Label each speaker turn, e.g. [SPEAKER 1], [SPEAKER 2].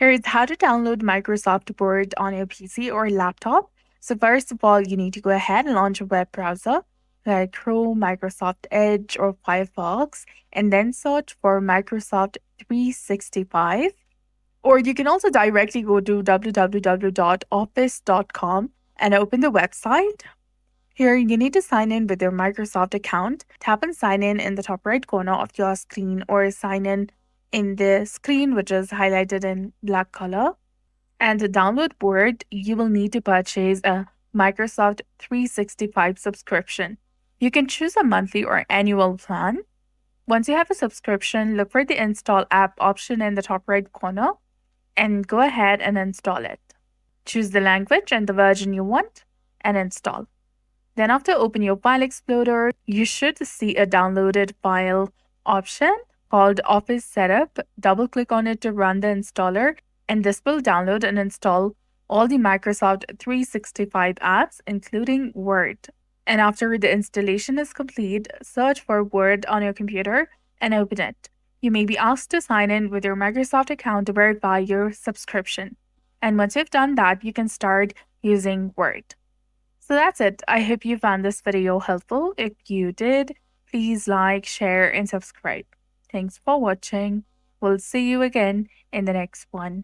[SPEAKER 1] Here's how to download Microsoft Word on your PC or laptop. So first of all, you need to go ahead and launch a web browser like Chrome, Microsoft Edge, or Firefox, and then search for Microsoft 365. Or you can also directly go to www.office.com and open the website. Here, you need to sign in with your Microsoft account. Tap on sign in the top right corner of your screen or sign in the screen which is highlighted in black color. And to download Word, you will need to purchase a Microsoft 365 subscription. You can choose a monthly or annual plan. Once you have a subscription, look for the Install App option in the top right corner and go ahead and install it. Choose the language and the version you want and install. Then after open your file explorer, you should see a downloaded file option called Office Setup. Double click on it to run the installer, and this will download and install all the Microsoft 365 apps, including Word. And after the installation is complete, search for Word on your computer and open it. You may be asked to sign in with your Microsoft account to verify your subscription. And once you've done that, you can start using Word. So that's it. I hope you found this video helpful. If you did, please like, share, and subscribe. Thanks for watching. We'll see you again in the next one.